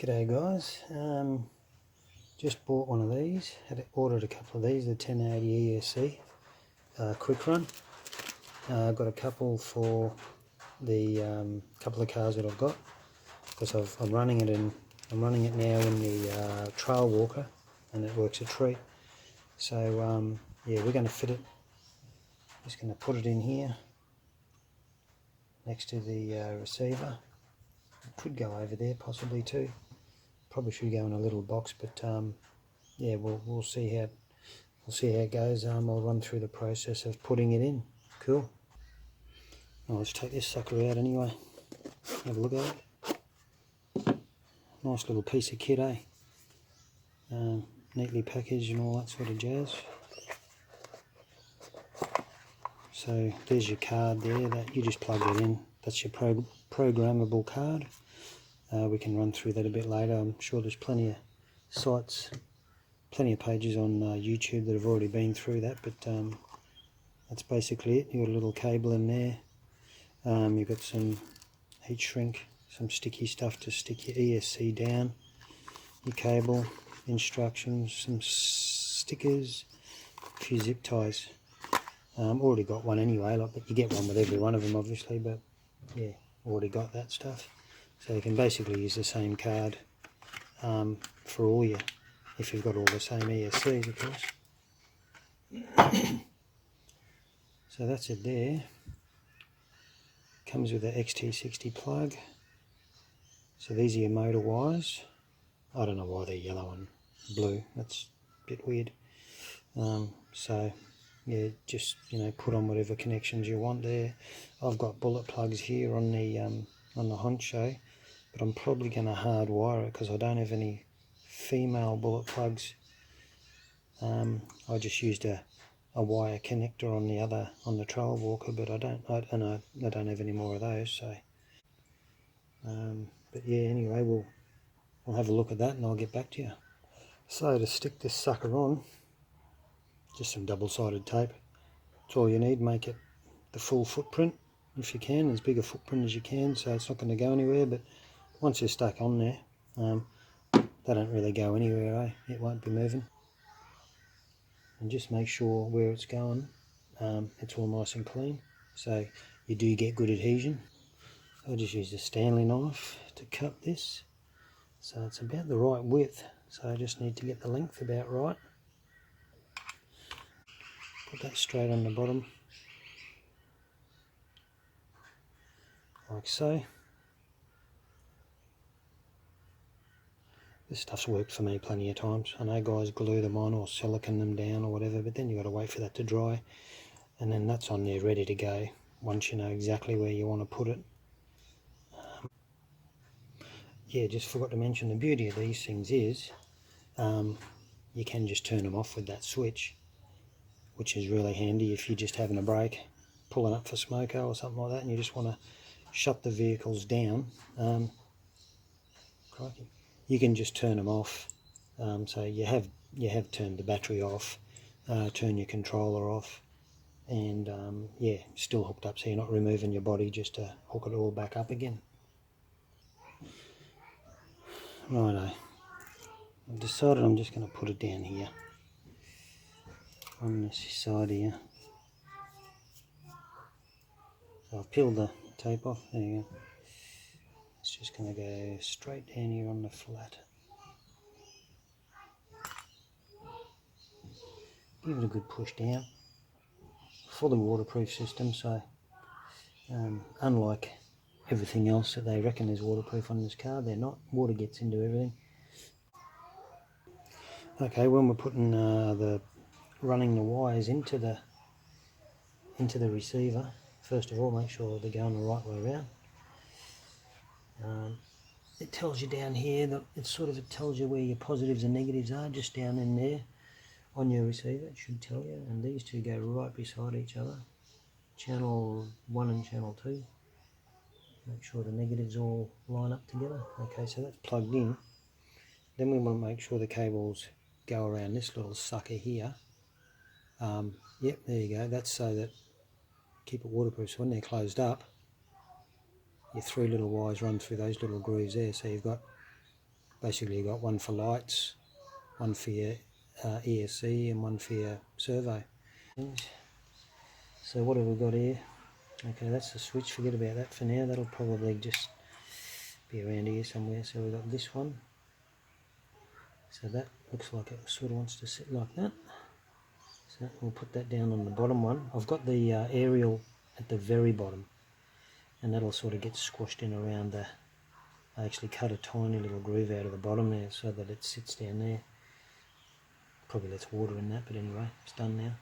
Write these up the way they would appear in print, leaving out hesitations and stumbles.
G'day guys, just bought one of these, ordered a couple of these, the 1080 ESC Quicrun. Got a couple for the couple of cars that I've got, because I'm running it now in the trail walker, and it works a treat. So yeah, we're going to fit it, just going to put it in here next to the receiver. It could go over there possibly too. Probably should go in a little box, but yeah, we'll see how it goes. I'll run through the process of putting it in. Cool. Now let's take this sucker out anyway. Have a look at it. Nice little piece of kit, eh? Neatly packaged and all that sort of jazz. So there's your card there. That you just plug it in. That's your programmable card. We can run through that a bit later. I'm sure there's plenty of sites, plenty of pages on YouTube that have already been through that, but that's basically it. You've got a little cable in there. You've got some heat shrink, some sticky stuff to stick your ESC down, your cable, instructions, some stickers, a few zip ties. Already got one anyway, but you get one with every one of them obviously, but yeah, already got that stuff. So you can basically use the same card for all your, if you've got all the same ESCs of course. So that's it there. Comes with an XT60 plug. So these are your motor wires. I don't know why they're yellow and blue, that's a bit weird. So yeah, just put on whatever connections you want there. I've got bullet plugs here on the Honcho, but I'm probably going to hardwire it because I don't have any female bullet plugs. I just used a wire connector on the trail walker, but I don't have any more of those. So, but yeah, anyway, we'll have a look at that and I'll get back to you. So to stick this sucker on, just some double-sided tape. That's all you need. Make it the full footprint if you can, as big a footprint as you can, so it's not going to go anywhere. But once you're stuck on there, they don't really go anywhere, eh? It won't be moving. And just make sure where it's going, it's all nice and clean, so you do get good adhesion. I'll just use a Stanley knife to cut this, so it's about the right width, so I just need to get the length about right. Put that straight on the bottom, like so. This stuff's worked for me plenty of times. I know guys glue them on or silicone them down or whatever, but then you've got to wait for that to dry, and then that's on there ready to go once you know exactly where you want to put it. Yeah, just forgot to mention, the beauty of these things is you can just turn them off with that switch, which is really handy if you're just having a break, pulling up for smoko or something like that, and you just want to shut the vehicles down. Crikey. You can just turn them off, so you have turned the battery off, turn your controller off, and yeah, still hooked up, so you're not removing your body just to hook it all back up again. Righto, I've decided I'm just going to put it down here on this side here. So I've peeled the tape off, there you go. It's just going to go straight down here on the flat. Give it a good push down. Fully waterproof system, so unlike everything else that they reckon is waterproof on this car, they're not. Water gets into everything. Okay, when we're putting running the wires into the receiver, first of all make sure they're going the right way around. It tells you down here that it tells you where your positives and negatives are, just down in there on your receiver. It should tell you, and these two go right beside each other, channel 1 and channel 2. Make sure the negatives all line up together. Okay, so that's plugged in. Then we want to make sure the cables go around this little sucker here. Yep, there you go. That's so that keep it waterproof, so when they're closed up, your 3 little wires run through those little grooves there. So you've got basically you got one for lights, one for your ESC, and one for your servo. So what have we got here? Okay, that's the switch. Forget about that for now. That'll probably just be around here somewhere. So we've got this one. So that looks like it sort of wants to sit like that. So we'll put that down on the bottom one. I've got the aerial at the very bottom, and that'll sort of get squashed in around the... I actually cut a tiny little groove out of the bottom there so that it sits down there. Probably lets water in that, but anyway, it's done now.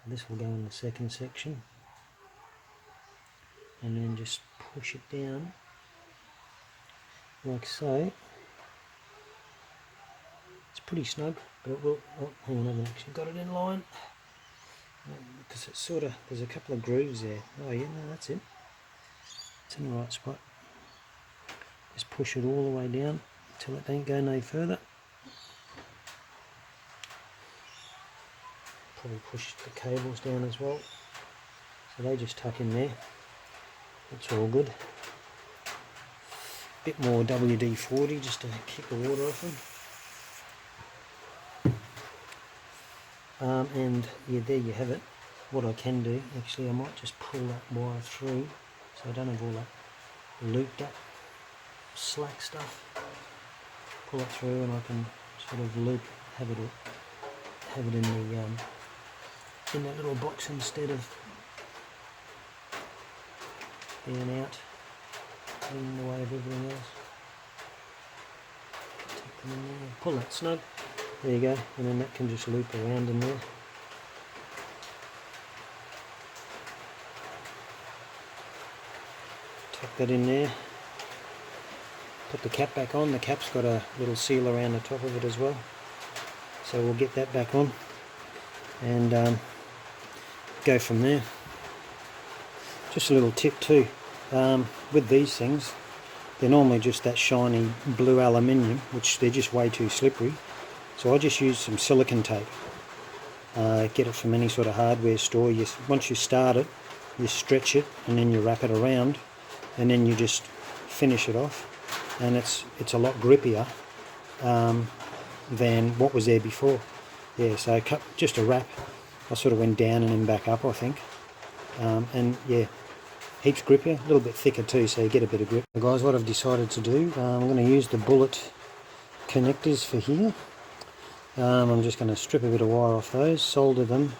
This will go in the second section, and then just push it down like so. It's pretty snug, but it will... Oh, hang on, I haven't actually got it in line, because it's sort of... there's a couple of grooves there. Oh yeah, no, that's it. It's in the right spot. Just push it all the way down until it don't go no further. Probably push the cables down as well, so they just tuck in there. That's all good. Bit more WD-40 just to keep the water off them. And yeah, there you have it. What I can do, actually, I might just pull that wire through so I don't have all that looped up slack stuff. Pull it through, and I can sort of loop, have it in the in that little box instead of being out in the way of everything else. Take them in there, pull that snug. There you go, and then that can just loop around in there. Tuck that in there. Put the cap back on. The cap's got a little seal around the top of it as well, so we'll get that back on and go from there. Just a little tip too, with these things, they're normally just that shiny blue aluminium, which they're just way too slippery, so I just use some silicone tape. Get it from any sort of hardware store. Once you start it, you stretch it and then you wrap it around, and then you just finish it off, and it's a lot grippier than what was there before. Yeah, so I cut just a wrap. I sort of went down and then back up, I think, and yeah, heaps grippier, a little bit thicker too, so you get a bit of grip. So guys, what I've decided to do, I'm going to use the bullet connectors for here. I'm just going to strip a bit of wire off those, solder them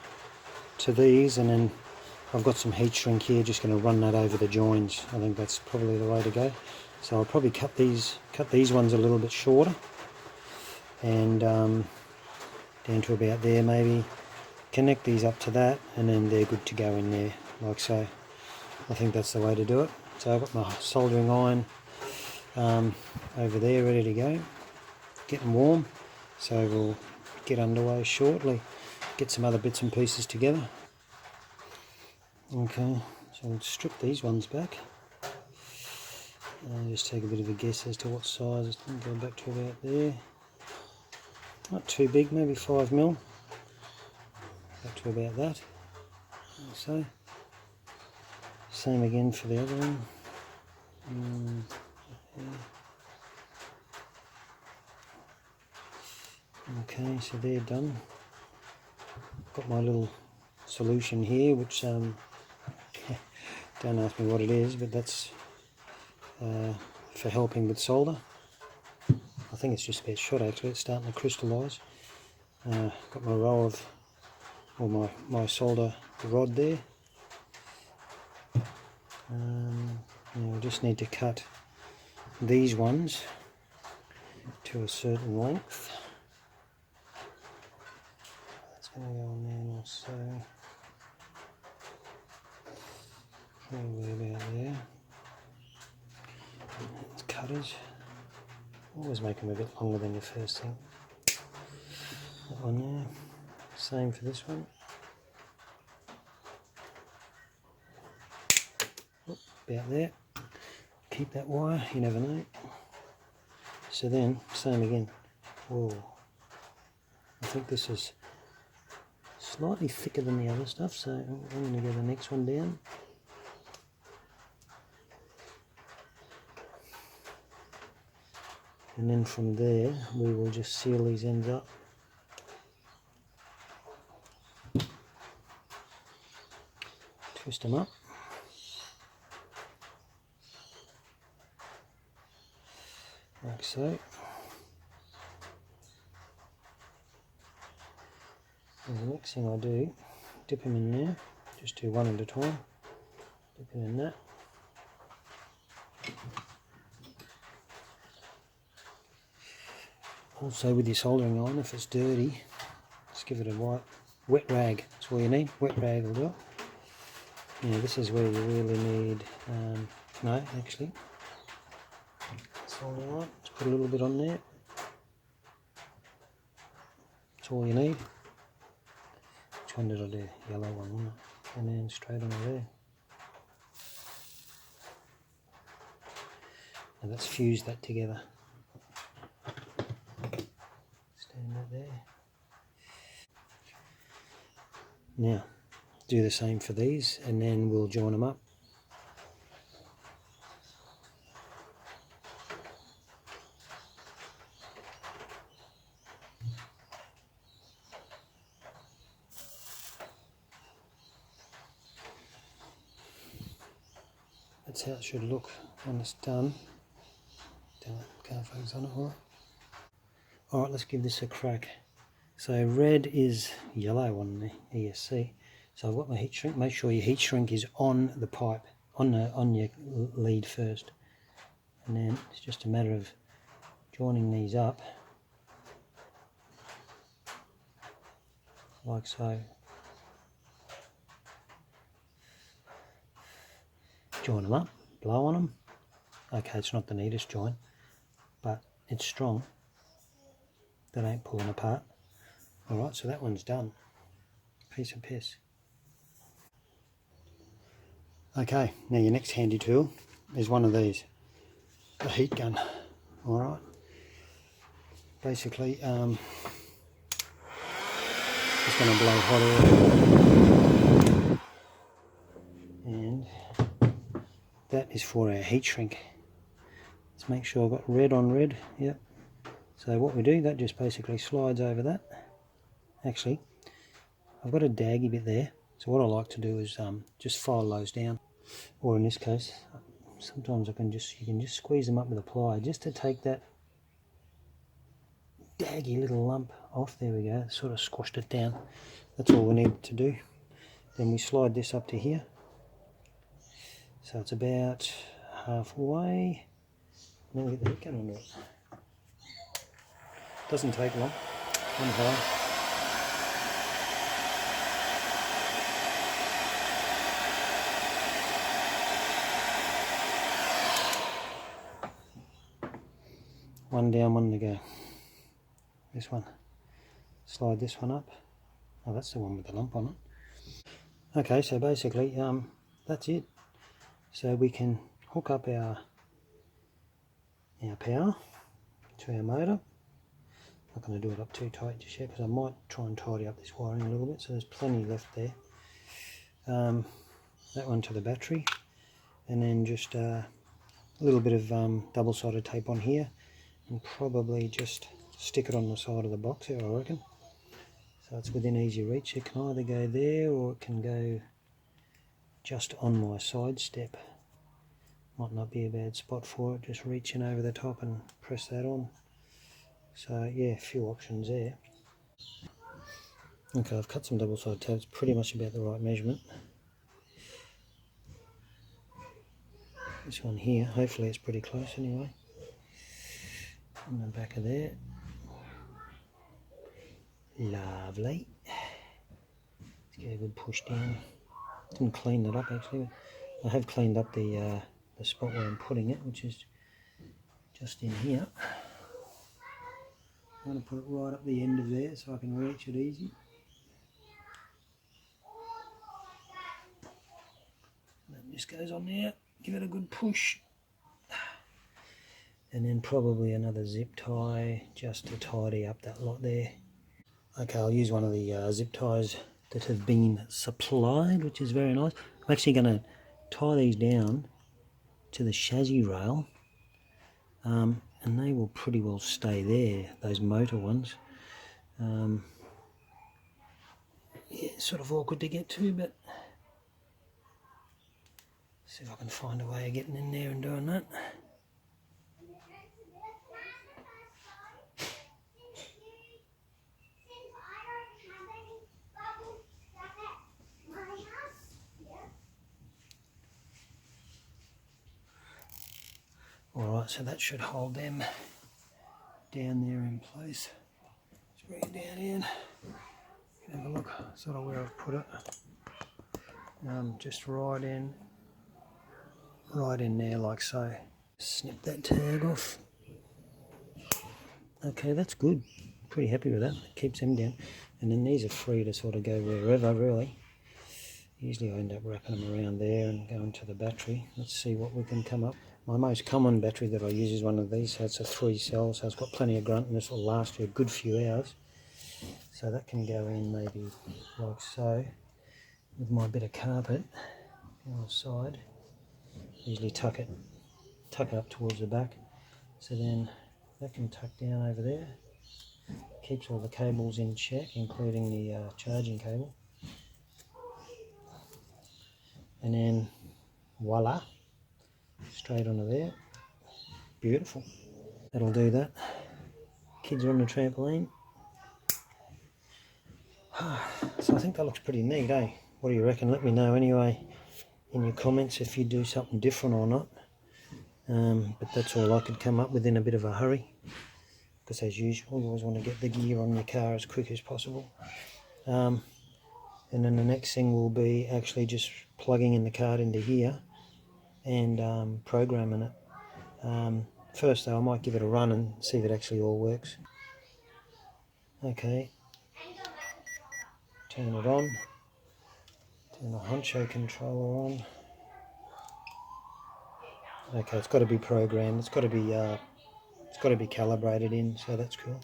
to these, and then I've got some heat shrink here, just going to run that over the joins. I think that's probably the way to go. So I'll probably cut these ones a little bit shorter, and down to about there maybe. Connect these up to that, and then they're good to go in there, like so. I think that's the way to do it. So I've got my soldering iron over there ready to go, getting warm, so we'll get underway shortly, get some other bits and pieces together. Okay, so we'll strip these ones back. Just take a bit of a guess as to what size. Go back to about there. Not too big, maybe 5mm. Back to about that. Like so. Same again for the other one. Okay, so they're done. Got my little solution here, which don't ask me what it is, but that's for helping with solder. I think it's just about shot actually, it's starting to crystallise. Got my row of, or my solder rod there. We just need to cut these ones to a certain length. That's going to go on there now, so probably about there. It's cutters. Always make them a bit longer than your first thing. That one there. Same for this one. About there. Keep that wire, you never know. So then, same again. Whoa. I think this is slightly thicker than the other stuff, so I'm going to go the next one down. and then from there we will just seal these ends up. Twist them up. Like so. And the next thing I do, dip them in there, just do one at a time, dip it in that. Also with your soldering iron, if it's dirty, just give it a wet rag, that's all you need, wet rag will do it. Yeah, this is where you really need, no actually, soldering iron, just put a little bit on there, that's all you need. Which one did I do? Yellow one, wasn't it? And then straight on there. Now that's fused that together. Stand that there. Now, do the same for these and then we'll join them up. That's how it should look when it's done. Can't focus on it, alright. Alright, let's give this a crack. So red is yellow on the ESC. So I've got my heat shrink. Make sure your heat shrink is on the pipe, on your lead first. And then it's just a matter of joining these up. Like so. Join them up, blow on them. Okay, it's not the neatest join, but it's strong. That ain't pulling apart. Alright, so that one's done. Piece of piss. Okay, now your next handy tool is one of these. A heat gun. Alright. Basically, it's going to blow hot air. And that is for our heat shrink. Let's make sure I've got red on red. Yep. So what we do, that just basically slides over that. Actually, I've got a daggy bit there. So what I like to do is just file those down. Or in this case, sometimes you can just squeeze them up with a plier just to take that daggy little lump off. There we go. Sort of squashed it down. That's all we need to do. Then we slide this up to here. So it's about halfway. And then we get the heat gun under it. Doesn't take long. One high. One down, one to go. This one. Slide this one up. Oh, that's the one with the lump on it. Okay, so basically, that's it. So we can hook up our power to our motor. Not going to do it up too tight just yet because I might try and tidy up this wiring a little bit, so there's plenty left there. That one to the battery, and then just a little bit of double-sided tape on here, and probably just stick it on the side of the box here, I reckon. So it's within easy reach. It can either go there or it can go just on my side step. Might not be a bad spot for it, just reaching over the top and press that on. So yeah, a few options there. Okay, I've cut some double-sided tape. It's pretty much about the right measurement. This one here, hopefully it's pretty close anyway. On the back of there. Lovely. Let's get a good push down. Didn't clean that up actually. I have cleaned up the spot where I'm putting it, which is just in here. I'm going to put it right up the end of there so I can reach it easy. That just goes on there. Give it a good push. And then probably another zip tie just to tidy up that lot there. Okay, I'll use one of the zip ties that have been supplied, which is very nice. I'm actually going to tie these down to the chassis rail, and and they will pretty well stay there, those motor ones. Yeah, it's sort of awkward to get to, but see if I can find a way of getting in there and doing that. Alright, so that should hold them down there in place. Let's bring it down in. Have a look, sort of where I've put it. Just right in there like so. Snip that tag off. Okay, that's good. Pretty happy with that. Keeps them down. And then these are free to sort of go wherever, really. Usually I end up wrapping them around there and going to the battery. Let's see what we can come up. My most common battery that I use is one of these, so it's a 3 cell, so it's got plenty of grunt and this will last you a good few hours. So that can go in maybe like so, with my bit of carpet on the side. Usually tuck it up towards the back, so then that can tuck down over there. Keeps all the cables in check, including the charging cable. And then voila, straight onto there. Beautiful. That'll do that. Kids are on the trampoline. So I think that looks pretty neat, eh? What do you reckon? Let me know anyway in your comments if you do something different or not. But that's all I could come up with in a bit of a hurry, because as usual you always want to get the gear on your car as quick as possible. And then the next thing will be actually just plugging in the card into here and programming it. First though, I might give it a run and see if it actually all works. Okay, turn it on, turn the Honcho controller on. Okay, it's got to be programmed, it's got to be calibrated in, so that's cool.